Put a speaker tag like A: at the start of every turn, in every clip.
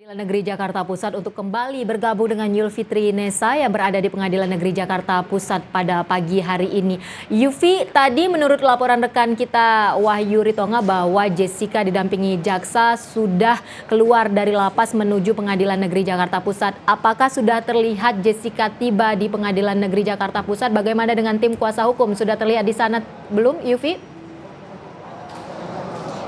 A: Pengadilan Negeri Jakarta Pusat untuk kembali bergabung dengan Yul Fitri Nesa yang berada di Pengadilan Negeri Jakarta Pusat pada pagi hari ini. Yufi, tadi menurut laporan rekan kita Wahyu Ritonga bahwa Jessica didampingi jaksa sudah keluar dari lapas menuju Pengadilan Negeri Jakarta Pusat. Apakah sudah terlihat Jessica tiba di Pengadilan Negeri Jakarta Pusat? Bagaimana dengan tim kuasa hukum? Sudah terlihat di sana belum, Yufi?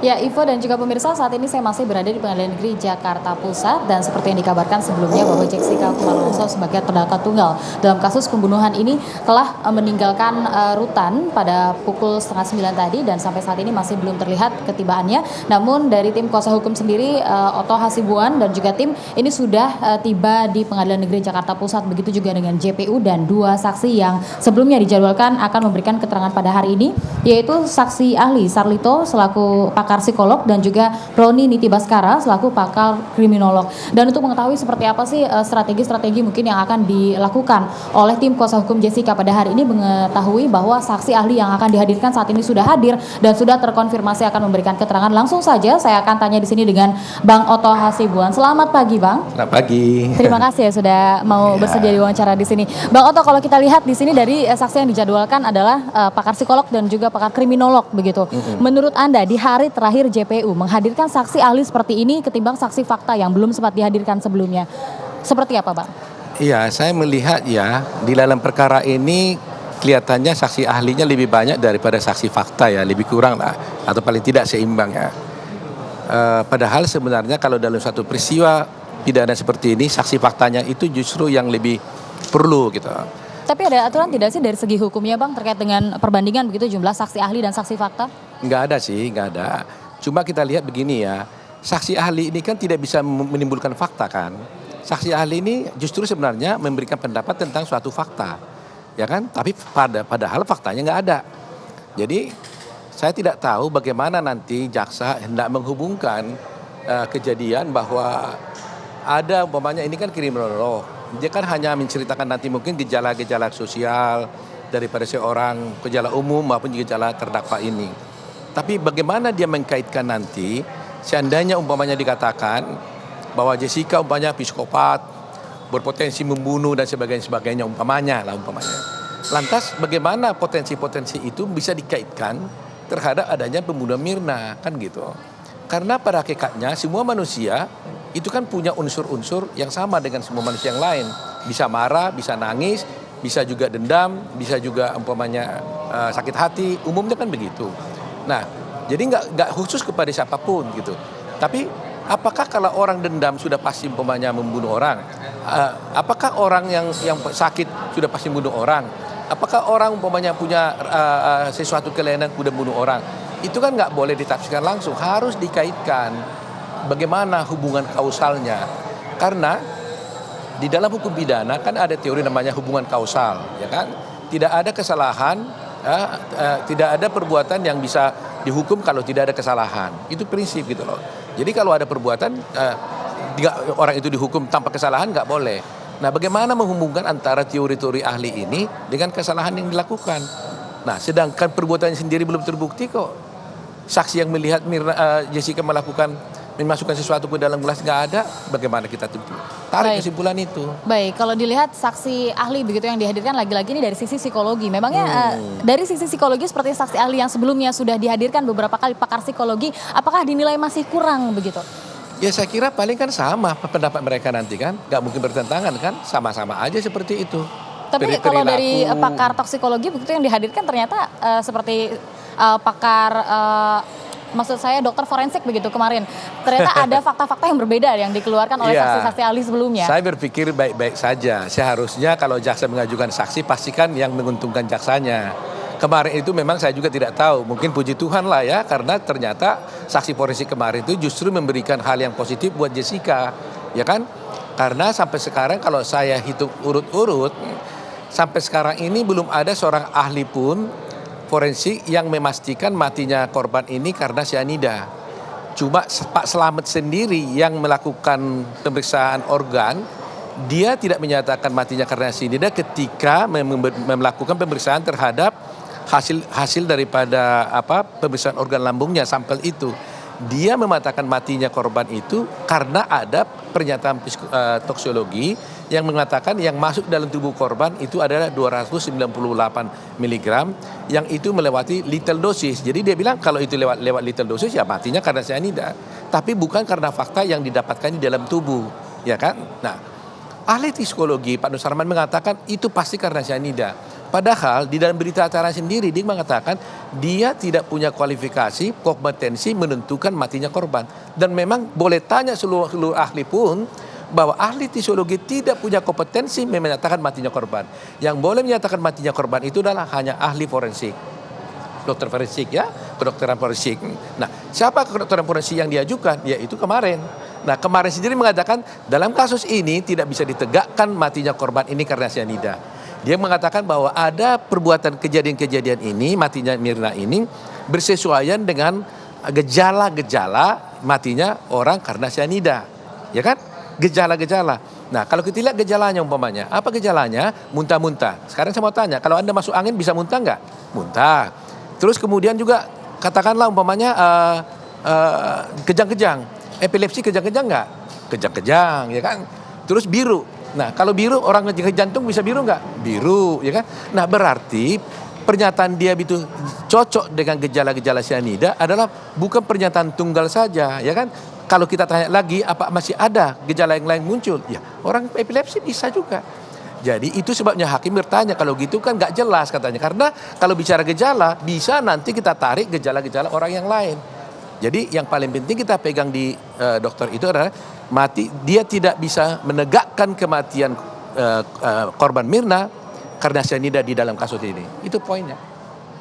B: Ya, Ivo dan juga pemirsa, saat ini saya masih berada di Pengadilan Negeri Jakarta Pusat dan seperti yang dikabarkan sebelumnya bahwa Jessica Kumala Wongso sebagai terdakwa tunggal dalam kasus pembunuhan ini telah meninggalkan rutan pada pukul 8:30 tadi dan sampai saat ini masih belum terlihat ketibaannya. Namun dari tim kuasa hukum sendiri, Oto Hasibuan dan juga tim ini sudah tiba di Pengadilan Negeri Jakarta Pusat, begitu juga dengan JPU dan dua saksi yang sebelumnya dijadwalkan akan memberikan keterangan pada hari ini, yaitu saksi ahli Sarlito selaku pakar psikolog dan juga Roni Niti Baskara selaku pakar kriminolog. Dan untuk mengetahui seperti apa sih strategi-strategi mungkin yang akan dilakukan oleh tim kuasa hukum Jessica pada hari ini, mengetahui bahwa saksi ahli yang akan dihadirkan saat ini sudah hadir dan sudah terkonfirmasi akan memberikan keterangan. Langsung saja saya akan tanya di sini dengan Bang Oto Hasibuan. Selamat pagi, Bang.
C: Selamat pagi.
B: Terima kasih ya sudah mau bersedia diwawancara di sini. Bang Oto, kalau kita lihat di sini dari saksi yang dijadwalkan adalah pakar psikolog dan juga pakar kriminolog begitu. Menurut Anda di hari terakhir JPU menghadirkan saksi ahli seperti ini ketimbang saksi fakta yang belum sempat dihadirkan sebelumnya, seperti apa, Bang?
C: Iya, saya melihat ya di dalam perkara ini kelihatannya saksi ahlinya lebih banyak daripada saksi fakta ya, lebih kurang lah atau paling tidak seimbang ya. Padahal sebenarnya kalau dalam satu peristiwa pidana seperti ini saksi faktanya itu justru yang lebih perlu gitu.
B: Tapi ada aturan tidak sih dari segi hukumnya, Bang, terkait dengan perbandingan begitu jumlah saksi ahli dan saksi fakta?
C: Nggak ada sih, nggak ada. Cuma kita lihat begini ya, saksi ahli ini kan tidak bisa menimbulkan fakta kan. Saksi ahli ini justru sebenarnya memberikan pendapat tentang suatu fakta, ya kan? Tapi padahal faktanya nggak ada. Jadi saya tidak tahu bagaimana nanti jaksa hendak menghubungkan kejadian bahwa ada umpamanya ini kan kriminolog. Dia kan hanya menceritakan nanti mungkin gejala-gejala sosial daripada seorang, gejala umum maupun gejala terdakwa ini. Tapi bagaimana dia mengkaitkan nanti seandainya umpamanya dikatakan bahwa Jessica umpamanya psikopat, berpotensi membunuh dan sebagainya umpamanya. Lantas bagaimana potensi-potensi itu bisa dikaitkan terhadap adanya pembunuhan Mirna kan gitu. Karena pada hakikatnya semua manusia itu kan punya unsur-unsur yang sama dengan semua manusia yang lain. Bisa marah, bisa nangis, bisa juga dendam, bisa juga umpamanya sakit hati, umumnya kan begitu. Nah, jadi nggak khusus kepada siapapun gitu. Tapi apakah kalau orang dendam sudah pasti umpamanya membunuh orang? Apakah orang yang sakit sudah pasti membunuh orang? Apakah orang umpamanya punya sesuatu kelainan sudah membunuh orang? Itu kan nggak boleh ditafsirkan langsung, harus dikaitkan bagaimana hubungan kausalnya. Karena di dalam hukum pidana kan ada teori namanya hubungan kausal, ya kan? Tidak ada kesalahan. Tidak ada perbuatan yang bisa dihukum kalau tidak ada kesalahan. Itu prinsip gitu loh. Jadi kalau ada perbuatan orang itu dihukum tanpa kesalahan nggak boleh. Nah, bagaimana menghubungkan antara teori-teori ahli ini dengan kesalahan yang dilakukan? Nah, sedangkan perbuatannya sendiri belum terbukti kok. Saksi yang melihat Jessica memasukkan sesuatu ke dalam gelas nggak ada, bagaimana kita tarik kesimpulan itu?
B: Baik, kalau dilihat saksi ahli begitu yang dihadirkan lagi-lagi ini dari sisi psikologi. Memangnya dari sisi psikologi seperti saksi ahli yang sebelumnya sudah dihadirkan beberapa kali pakar psikologi, apakah dinilai masih kurang begitu?
C: Ya saya kira paling kan sama pendapat mereka nanti kan, nggak mungkin bertentangan kan, sama-sama aja seperti itu.
B: Tapi kalau dari pakar toksikologi begitu yang dihadirkan ternyata seperti pakar maksud saya dokter forensik begitu kemarin. Ternyata ada fakta-fakta yang berbeda yang dikeluarkan oleh saksi-saksi ahli sebelumnya.
C: Saya berpikir baik-baik saja. Seharusnya kalau jaksa mengajukan saksi pastikan yang menguntungkan jaksanya. Kemarin itu memang saya juga tidak tahu. Mungkin puji Tuhan lah ya, karena ternyata saksi forensik kemarin itu justru memberikan hal yang positif buat Jessica. Ya kan? Karena sampai sekarang kalau saya hitung urut-urut, sampai sekarang ini belum ada seorang ahli pun forensik yang memastikan matinya korban ini karena cyanida. Cuma Pak Slamet sendiri yang melakukan pemeriksaan organ, dia tidak menyatakan matinya karena cyanida ketika melakukan pemeriksaan terhadap hasil daripada pemeriksaan organ lambungnya, sampel itu. dia mematakan matinya korban itu karena ada pernyataan toksologi yang mengatakan yang masuk dalam tubuh korban itu adalah 298 mg yang itu melewati lethal dosis. Jadi dia bilang kalau itu lewat lethal dosis ya matinya karena cyanida, tapi bukan karena fakta yang didapatkan di dalam tubuh, ya kan? Nah, ahli psikologi Pak Nur Sarman mengatakan itu pasti karena cyanida. Padahal di dalam berita acara sendiri dia mengatakan dia tidak punya kualifikasi, kompetensi menentukan matinya korban. Dan memang boleh tanya seluruh ahli pun bahwa ahli psikologi tidak punya kompetensi menyatakan matinya korban. Yang boleh menyatakan matinya korban itu adalah hanya ahli forensik. Dokter forensik ya, kedokteran forensik. Nah, siapa kedokteran forensik yang diajukan? Yaitu kemarin. Nah, kemarin sendiri mengatakan dalam kasus ini tidak bisa ditegakkan matinya korban ini karena cyanida. Dia mengatakan bahwa ada perbuatan kejadian-kejadian ini, matinya Mirna ini bersesuaian dengan gejala-gejala matinya orang karena cyanida. Ya kan? Gejala-gejala. Nah, kalau kita lihat gejalanya umpamanya, apa gejalanya? Muntah-muntah. Sekarang saya mau tanya, kalau Anda masuk angin bisa muntah nggak? Muntah. Terus kemudian juga katakanlah umpamanya kejang-kejang. Epilepsi kejang-kejang nggak? Kejang-kejang, ya kan? Terus biru. Nah, kalau biru orang jantung bisa biru nggak? Biru, ya kan? Nah, berarti pernyataan dia itu cocok dengan gejala-gejala cyanida adalah bukan pernyataan tunggal saja, ya kan? Kalau kita tanya lagi, apa masih ada gejala yang lain muncul? Ya, orang epilepsi bisa juga. Jadi itu sebabnya hakim bertanya, kalau gitu kan nggak jelas katanya. Karena kalau bicara gejala, bisa nanti kita tarik gejala-gejala orang yang lain. Jadi yang paling penting kita pegang di dokter itu adalah dia tidak bisa menegakkan kematian korban Mirna karena cyanida di dalam kasus ini. Itu poinnya.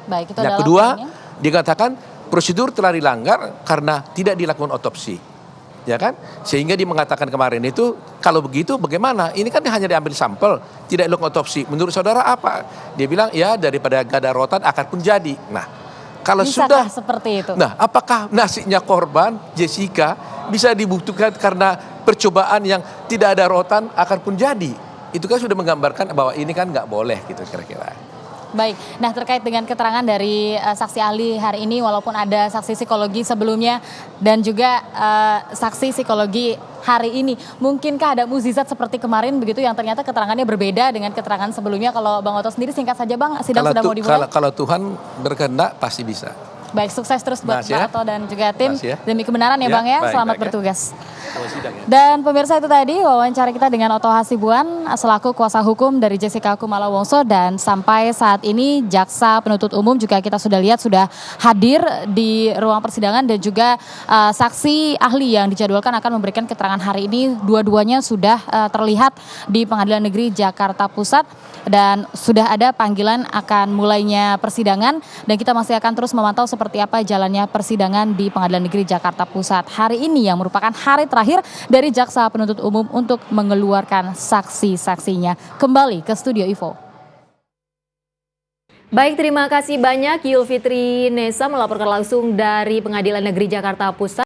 B: Baik, itu
C: yang
B: adalah
C: kedua,
B: poinnya.
C: dikatakan prosedur telah dilanggar karena tidak dilakukan otopsi. Ya kan? Sehingga dia mengatakan kemarin itu, kalau begitu bagaimana? Ini kan hanya diambil sampel, tidak dilakukan otopsi. Menurut saudara apa? Dia bilang, ya daripada gak ada rotan akar pun jadi. Nah, kalau
B: Bisakah
C: sudah
B: seperti itu?
C: Nah, apakah nasibnya korban Jessica bisa dibutuhkan karena percobaan yang tidak ada rotan akan pun jadi? Itu kan sudah menggambarkan bahwa ini kan nggak boleh gitu kira-kira.
B: Baik, nah terkait dengan keterangan dari saksi ahli hari ini, walaupun ada saksi psikologi sebelumnya dan juga saksi psikologi hari ini, mungkinkah ada mukjizat seperti kemarin begitu yang ternyata keterangannya berbeda dengan keterangan sebelumnya? Kalau Bang Oto sendiri singkat saja Bang, sidang sudah mau dimulai.
C: Kalau Tuhan berkehendak pasti bisa.
B: Baik, sukses terus buat Bang Oto dan juga tim
C: ya.
B: demi kebenaran ya Bang ya.
C: Baik,
B: Selamat
C: baik,
B: bertugas.
C: Ya.
B: Dan pemirsa, itu tadi wawancara kita dengan Oto Hasibuan selaku kuasa hukum dari Jessica Kumala Wongso, dan sampai saat ini jaksa penuntut umum juga kita sudah lihat sudah hadir di ruang persidangan, dan juga saksi ahli yang dijadwalkan akan memberikan keterangan hari ini dua-duanya sudah terlihat di Pengadilan Negeri Jakarta Pusat, dan sudah ada panggilan akan mulainya persidangan, dan kita masih akan terus memantau seperti apa jalannya persidangan di Pengadilan Negeri Jakarta Pusat hari ini yang merupakan hari terakhir dari jaksa penuntut umum untuk mengeluarkan saksi-saksinya. Kembali ke studio Ivo.
A: Baik, terima kasih banyak Yulfitri Nesa melaporkan langsung dari Pengadilan Negeri Jakarta Pusat.